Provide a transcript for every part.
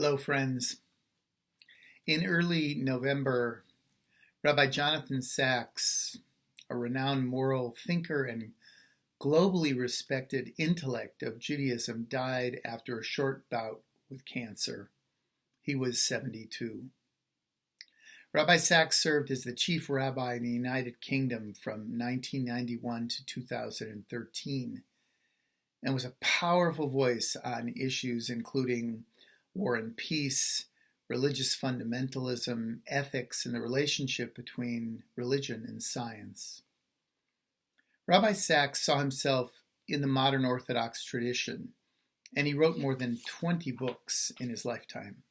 Hello, friends. In early November, Rabbi Jonathan Sachs, a renowned moral thinker and globally respected intellect of Judaism, died after a short bout with cancer. He was 72. Rabbi Sachs served as the chief rabbi in the United Kingdom from 1991 to 2013 and was a powerful voice on issues including war and peace, religious fundamentalism, ethics, and the relationship between religion and science. Rabbi Sachs saw himself in the modern Orthodox tradition, and he wrote more than 20 books in his lifetime.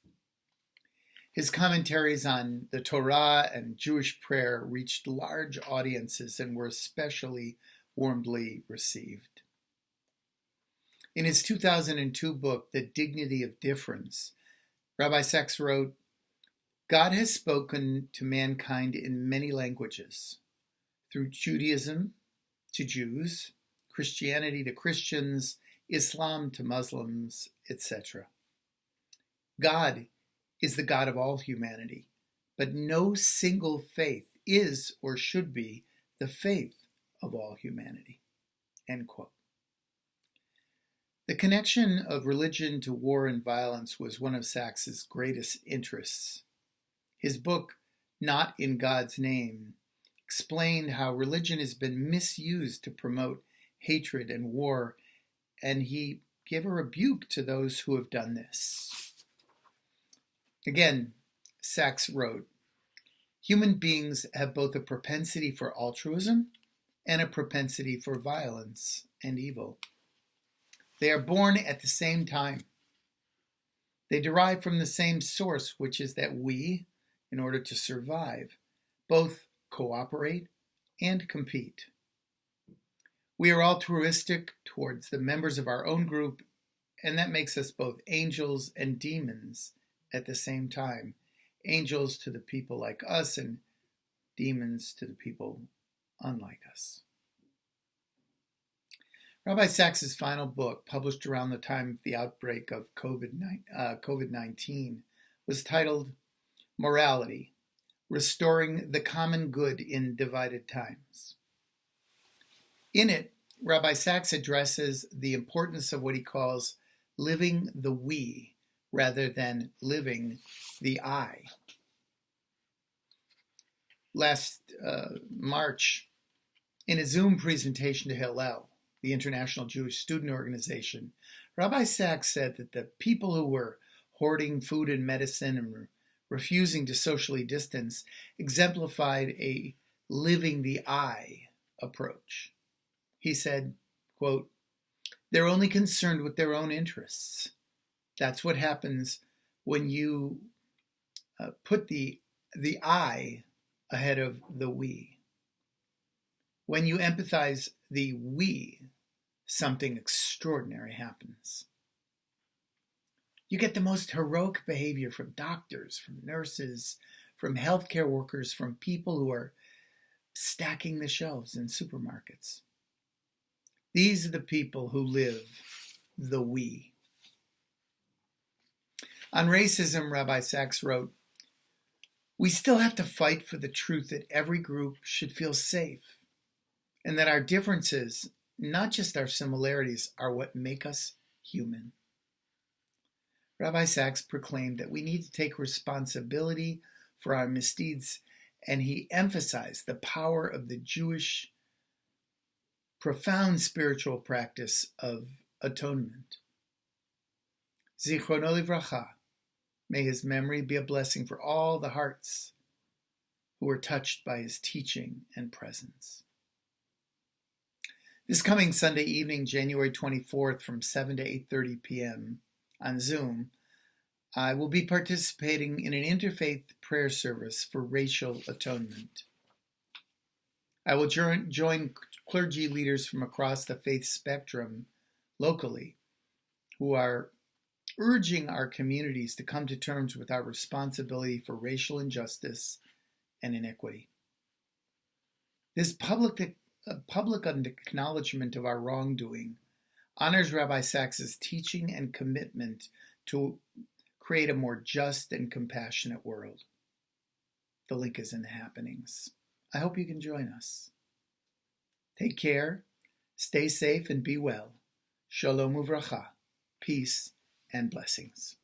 His commentaries on the Torah and Jewish prayer reached large audiences and were especially warmly received. In his 2002 book, The Dignity of Difference, Rabbi Sachs wrote, "God has spoken to mankind in many languages, through Judaism to Jews, Christianity to Christians, Islam to Muslims, etc. God is the God of all humanity, but no single faith is or should be the faith of all humanity." End quote. The connection of religion to war and violence was one of Sachs's greatest interests. His book, Not in God's Name, explained how religion has been misused to promote hatred and war, and he gave a rebuke to those who have done this. Again, Sachs wrote, "Human beings have both a propensity for altruism and a propensity for violence and evil. They are born at the same time. They derive from the same source, which is that we, in order to survive, both cooperate and compete. We are altruistic towards the members of our own group, and that makes us both angels and demons at the same time. Angels to the people like us and demons to the people unlike us." Rabbi Sachs's final book, published around the time of the outbreak of COVID-19, was titled Morality: Restoring the Common Good in Divided Times. In it, Rabbi Sachs addresses the importance of what he calls living the we rather than living the I. Last March, in a Zoom presentation to Hillel, the International Jewish Student Organization, Rabbi Sachs said that the people who were hoarding food and medicine and refusing to socially distance exemplified a living the I approach. He said, quote, "They're only concerned with their own interests. That's what happens when you put the I ahead of the we. When you empathize the we, something extraordinary happens. You get the most heroic behavior from doctors, from nurses, from healthcare workers, from people who are stacking the shelves in supermarkets. These are the people who live the we." On racism, Rabbi Sachs wrote, "We still have to fight for the truth that every group should feel safe, and that our differences, not just our similarities, are what make us human." Rabbi Sachs proclaimed that we need to take responsibility for our misdeeds, and he emphasized the power of the Jewish profound spiritual practice of atonement. Zichrono livracha, may his memory be a blessing for all the hearts who were touched by his teaching and presence. This coming Sunday evening, January 24th, from 7 to 8:30 p.m. on Zoom, I will be participating in an interfaith prayer service for racial atonement. I will join clergy leaders from across the faith spectrum locally who are urging our communities to come to terms with our responsibility for racial injustice and inequity. This public acknowledgement of our wrongdoing honors Rabbi Sachs's teaching and commitment to create a more just and compassionate world. The link is in the happenings. I hope you can join us. Take care, stay safe, and be well. Shalom uvracha, peace and blessings.